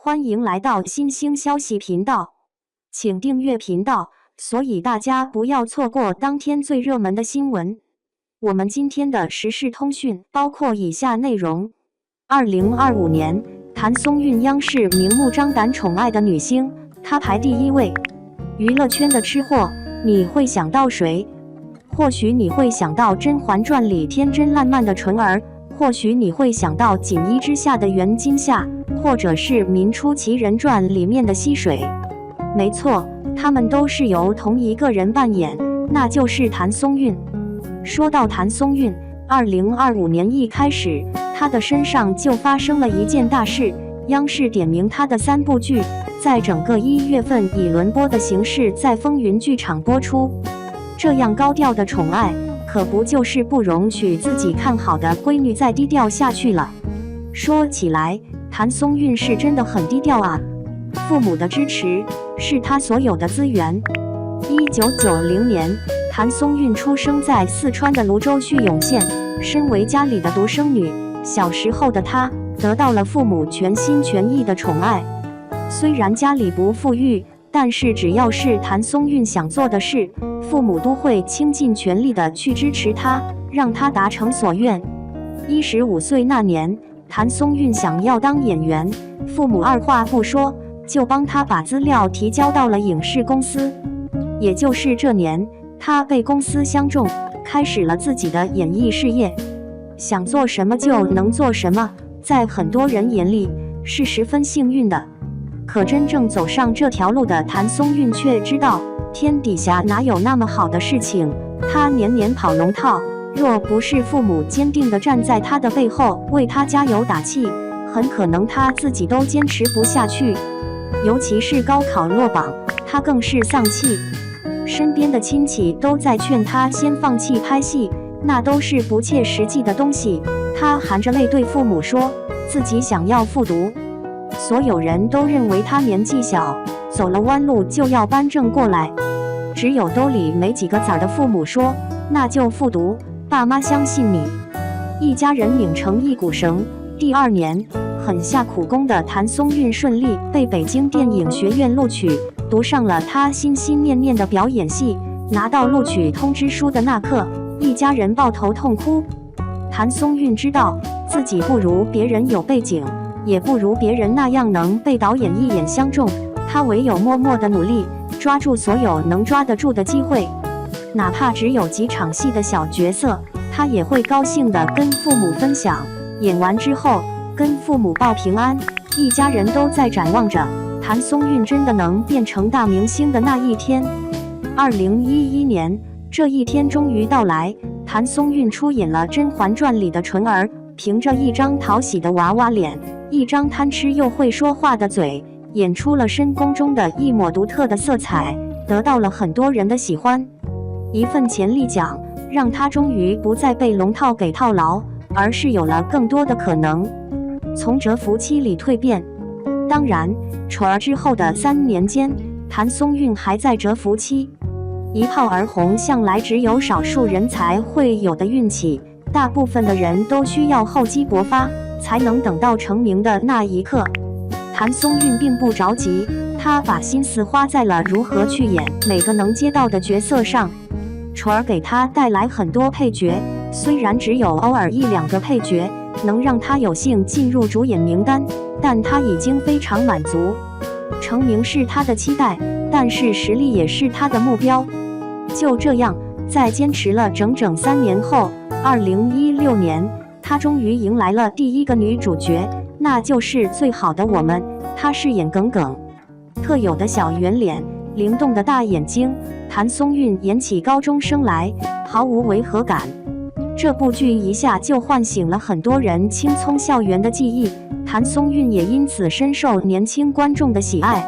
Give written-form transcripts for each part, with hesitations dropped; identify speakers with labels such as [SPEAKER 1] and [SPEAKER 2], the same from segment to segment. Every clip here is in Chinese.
[SPEAKER 1] 欢迎来到新兴消息频道，请订阅频道，所以大家不要错过当天最热门的新闻。我们今天的时事通讯包括以下内容：2025年，谭松韵央视明目张胆宠爱的女星，她排第1位。娱乐圈的吃货，你会想到谁？或许你会想到《甄嬛传》里天真烂漫的纯儿，或许你会想到《锦衣之下》的袁今夏，或者是《民初奇人传》里面的溪水。没错，他们都是由同一个人扮演，那就是谭松韵。说到谭松韵，2025年一开始，她的身上就发生了一件大事，央视点名她的3部剧，在整个1月份以轮播的形式在风云剧场播出。这样高调的宠爱，可不就是不容许自己看好的闺女再低调下去了？说起来，谭松韵是真的很低调啊，父母的支持是她所有的资源。1990年，谭松韵出生在四川的泸州叙永县，身为家里的独生女，小时候的她得到了父母全心全意的宠爱。虽然家里不富裕，但是只要是谭松韵想做的事，父母都会倾尽全力的去支持她，让她达成所愿。15岁那年，谭松韵想要当演员，父母二话不说就帮她把资料提交到了影视公司。也就是这年，她被公司相中，开始了自己的演艺事业。想做什么就能做什么，在很多人眼里是十分幸运的。可真正走上这条路的谭松韵却知道，天底下哪有那么好的事情。她年年跑龙套，若不是父母坚定地站在她的背后为她加油打气，很可能她自己都坚持不下去。尤其是高考落榜，她更是丧气。身边的亲戚都在劝她先放弃拍戏，那都是不切实际的东西。她含着泪对父母说，自己想要复读。所有人都认为她年纪小，走了弯路就要扳正过来。只有兜里没几个子儿的父母说，那就复读，爸妈相信你。一家人拧成一股绳。第2年，很下苦功的谭松韵顺利被北京电影学院录取，读上了她心心念念的表演系。拿到录取通知书的那刻，一家人抱头痛哭。谭松韵知道自己不如别人有背景，也不如别人那样能被导演一眼相中，她唯有默默的努力，抓住所有能抓得住的机会。哪怕只有几场戏的小角色，她也会高兴地跟父母分享。演完之后跟父母报平安，一家人都在展望着谭松韵真的能变成大明星的那一天。2011年，这一天终于到来，谭松韵出演了《甄嬛传》里的纯儿，凭着一张讨喜的娃娃脸，一张贪吃又会说话的嘴，演出了深宫中的一抹独特的色彩，得到了很多人的喜欢。一份潜力奖让她终于不再被龙套给套牢，而是有了更多的可能，从蛰伏期里蜕变。当然，纯儿之后的3年间，谭松韵还在蛰伏期。一炮而红向来只有少数人才会有的运气，大部分的人都需要厚积薄发，才能等到成名的那一刻。谭松韵并不着急，她把心思花在了如何去演每个能接到的角色上。纯儿给她带来很多配角，虽然只有偶尔1-2个配角能让她有幸进入主演名单，但她已经非常满足。成名是她的期待，但是实力也是她的目标。就这样，在坚持了整整3年后，2016年，她终于迎来了第1个女主角，那就是《最好的我们》。她饰演耿耿，特有的小圆脸，灵动的大眼睛，谭松韵演起高中生来毫无违和感。这部剧一下就唤醒了很多人青葱校园的记忆，谭松韵也因此深受年轻观众的喜爱。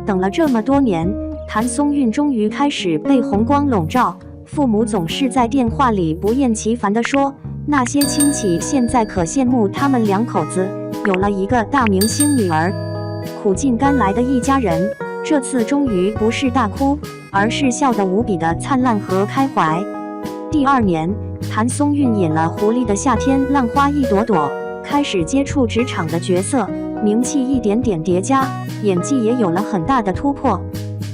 [SPEAKER 1] 等了这么多年，谭松韵终于开始被红光笼罩，父母总是在电话里不厌其烦地说，那些亲戚现在可羡慕他们2口子有了一个大明星女儿。苦尽甘来的一家人，这次终于不是大哭，而是笑得无比的灿烂和开怀。第2年，谭松韵演了《狐狸的夏天》，浪花一朵朵，开始接触职场的角色，名气一点点叠加，演技也有了很大的突破。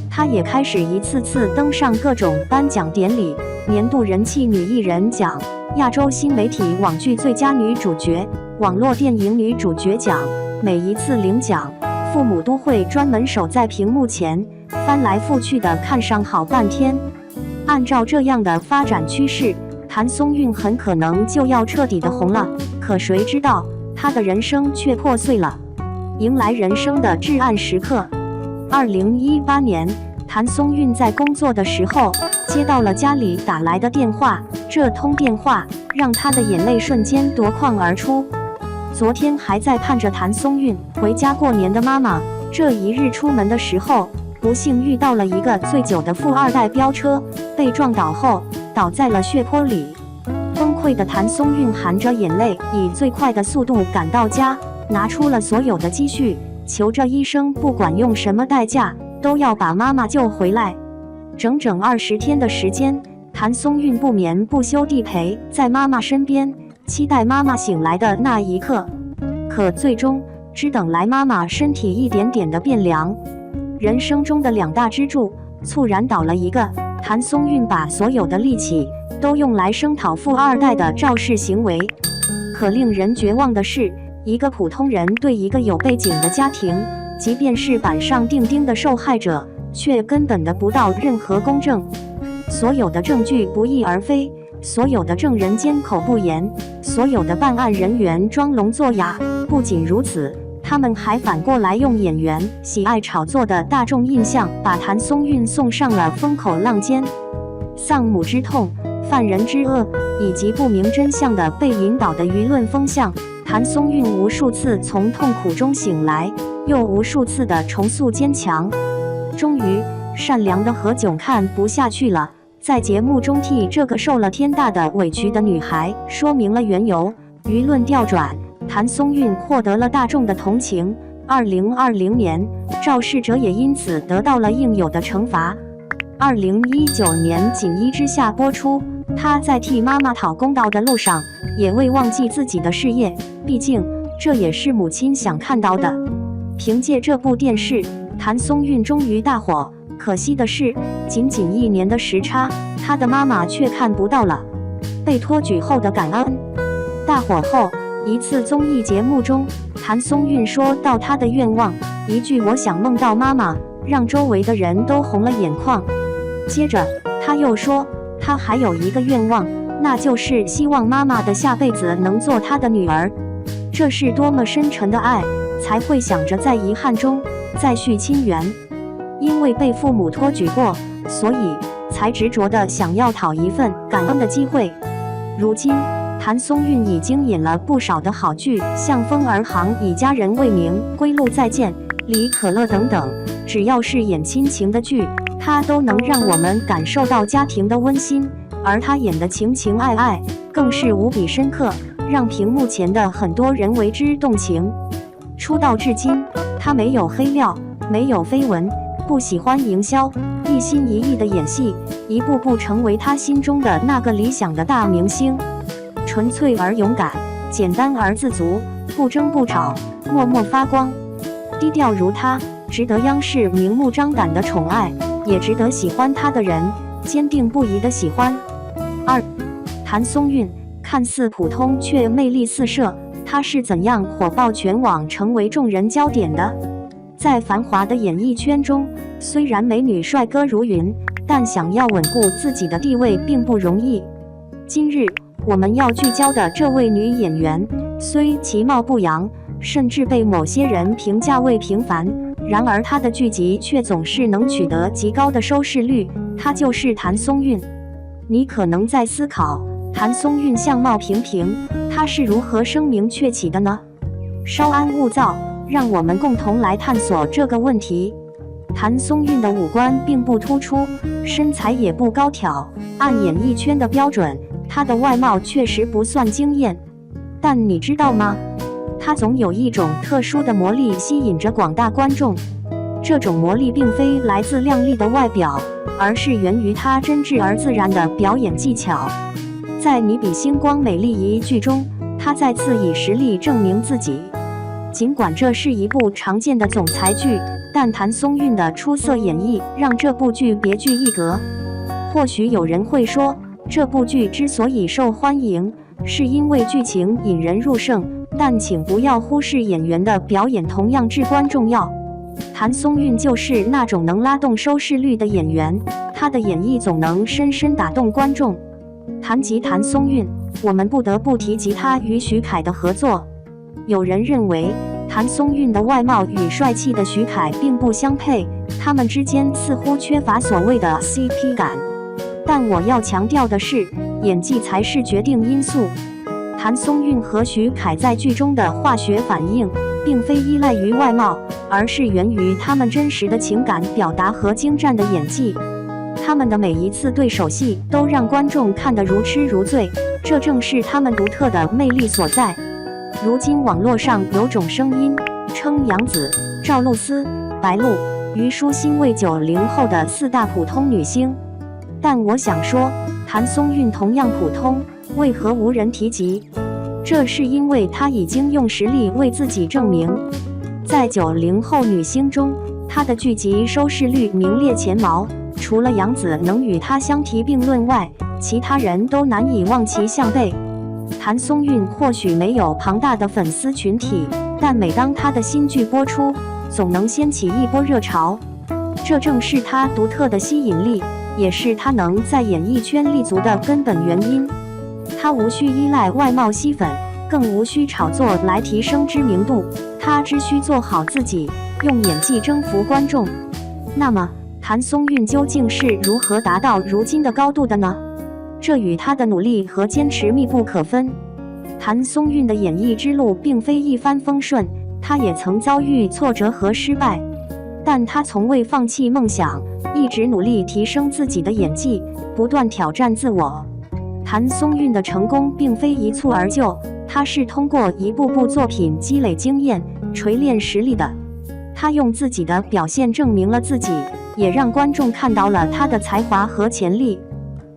[SPEAKER 1] 她也开始一次次登上各种颁奖典礼，年度人气女艺人奖、亚洲新媒体网剧最佳女主角、网络电影女主角奖。每一次领奖，父母都会专门守在屏幕前，翻来覆去的看上好半天。按照这样的发展趋势，谭松韵很可能就要彻底的红了。可谁知道，她的人生却破碎了，迎来人生的至暗时刻。2018年，谭松韵在工作的时候接到了家里打来的电话，这通电话让她的眼泪瞬间夺眶而出。昨天还在盼着谭松韵回家过年的妈妈，这一日出门的时候，不幸遇到了一个醉酒的富二代飙车，被撞倒后倒在了血泊里。崩溃的谭松韵含着眼泪，以最快的速度赶到家，拿出了所有的积蓄，求着医生不管用什么代价都要把妈妈救回来。整整20天的时间，谭松韵不眠不休地陪在妈妈身边，期待妈妈醒来的那一刻。可最终只等来妈妈身体一点点的变凉。人生中的2大支柱猝然倒了一个，谭松韵把所有的力气都用来声讨富二代的肇事行为。可令人绝望的是，一个普通人对一个有背景的家庭，即便是板上钉钉的受害者，却根本得不到任何公正。所有的证据不翼而飞，所有的证人缄口不言，所有的办案人员装聋作哑。不仅如此，他们还反过来用演员喜爱炒作的大众印象，把谭松韵送上了风口浪尖。丧母之痛、犯人之恶，以及不明真相的被引导的舆论风向，谭松韵无数次从痛苦中醒来，又无数次的重塑坚强。终于，善良的何炅看不下去了，在节目中替这个受了天大的委屈的女孩说明了缘由。舆论调转，谭松韵获得了大众的同情。2020年，肇事者也因此得到了应有的惩罚。2019年锦衣之下播出，她在替妈妈讨公道的路上，也未忘记自己的事业，毕竟这也是母亲想看到的。凭借这部电视，谭松韵终于大火。可惜的是，仅仅1年的时差，她的妈妈却看不到了被托举后的感恩。大火后，一次综艺节目中，谭松韵说到她的愿望，一句“我想梦到妈妈”，让周围的人都红了眼眶。接着，她又说，她还有一个愿望，那就是希望妈妈的下辈子能做她的女儿。这是多么深沉的爱，才会想着在遗憾中再续亲缘。因为被父母托举过，所以才执着地想要讨一份感恩的机会。如今，谭松韵已经演了不少的好剧，像《风儿行》《以家人为名》《归路再见》《李可乐》等等。只要是演亲情的剧，她都能让我们感受到家庭的温馨。而她演的情情爱爱，更是无比深刻，让屏幕前的很多人为之动情。出道至今，她没有黑料，没有绯闻，不喜欢营销，一心一意的演戏，一步步成为她心中的那个理想的大明星。纯粹而勇敢，简单而自足，不争不吵，默默发光。低调如她，值得央视明目张胆的宠爱，也值得喜欢她的人坚定不移的喜欢。2. 谭松韵看似普通却魅力四射，她是怎样火爆全网，成为众人焦点的？在繁华的演艺圈中，虽然美女帅哥如云，但想要稳固自己的地位并不容易。今日我们要聚焦的这位女演员，虽其貌不扬，甚至被某些人评价为平凡，然而她的剧集却总是能取得极高的收视率。她就是谭松韵。你可能在思考，谭松韵相貌平平，她是如何声名鹊起的呢？稍安勿躁，让我们共同来探索这个问题。谭松韵的五官并不突出，身材也不高挑，按演艺圈的标准，她的外貌确实不算惊艳。但你知道吗？她总有一种特殊的魔力吸引着广大观众。这种魔力并非来自靓丽的外表，而是源于她真挚而自然的表演技巧。在《你比星光美丽》一剧中，她再次以实力证明自己。尽管这是一部常见的总裁剧，但谭松韵的出色演绎让这部剧别具一格。或许有人会说，这部剧之所以受欢迎，是因为剧情引人入胜，但请不要忽视演员的表演同样至关重要。谭松韵就是那种能拉动收视率的演员，她的演绎总能深深打动观众。谈及谭松韵，我们不得不提及她与许凯的合作。有人认为，谭松韵的外貌与帅气的许凯并不相配，他们之间似乎缺乏所谓的 CP 感。但我要强调的是，演技才是决定因素。谭松韵和许凯在剧中的化学反应，并非依赖于外貌，而是源于他们真实的情感表达和精湛的演技。他们的每一次对手戏都让观众看得如痴如醉，这正是他们独特的魅力所在。如今网络上有种声音称杨紫、赵露思、白鹿、虞书欣为90后的4大普通女星，但我想说，谭松韵同样普通，为何无人提及？这是因为她已经用实力为自己证明。在90后女星中，她的剧集收视率名列前茅，除了杨紫能与她相提并论外，其他人都难以望其项背。谭松韵或许没有庞大的粉丝群体，但每当她的新剧播出，总能掀起一波热潮。这正是她独特的吸引力，也是她能在演艺圈立足的根本原因。她无需依赖外貌吸粉，更无需炒作来提升知名度，她只需做好自己，用演技征服观众。那么，谭松韵究竟是如何达到如今的高度的呢？这与她的努力和坚持密不可分。谭松韵的演艺之路并非一帆风顺，她也曾遭遇挫折和失败，但她从未放弃梦想，一直努力提升自己的演技，不断挑战自我。谭松韵的成功并非一蹴而就，她是通过一部部作品积累经验、锤炼实力的。她用自己的表现证明了自己，也让观众看到了她的才华和潜力。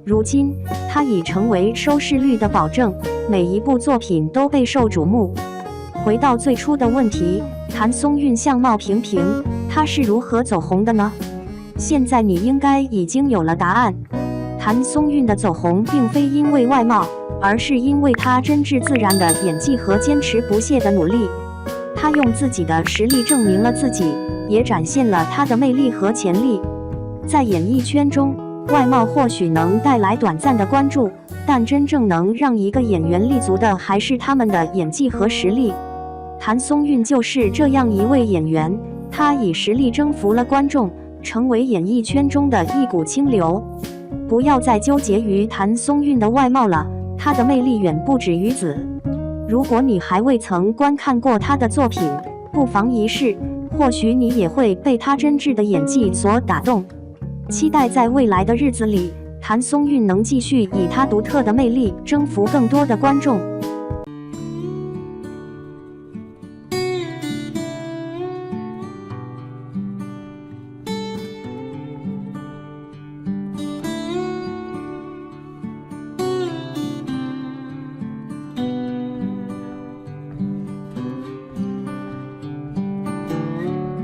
[SPEAKER 1] 如今，她已成为收视率的保证，每一部作品都备受瞩目。回到最初的问题，谭松韵相貌平平，她是如何走红的呢？现在你应该已经有了答案。谭松韵的走红并非因为外貌，而是因为她真挚自然的演技和坚持不懈的努力。她用自己的实力证明了自己，也展现了她的魅力和潜力。在演艺圈中，外貌或许能带来短暂的关注，但真正能让一个演员立足的还是他们的演技和实力。谭松韵就是这样一位演员，她以实力征服了观众，成为演艺圈中的一股清流。不要再纠结于谭松韵的外貌了，她的魅力远不止于此。如果你还未曾观看过她的作品，不妨一试，或许你也会被她真挚的演技所打动。期待在未来的日子里，谭松韵能继续以她独特的魅力征服更多的观众。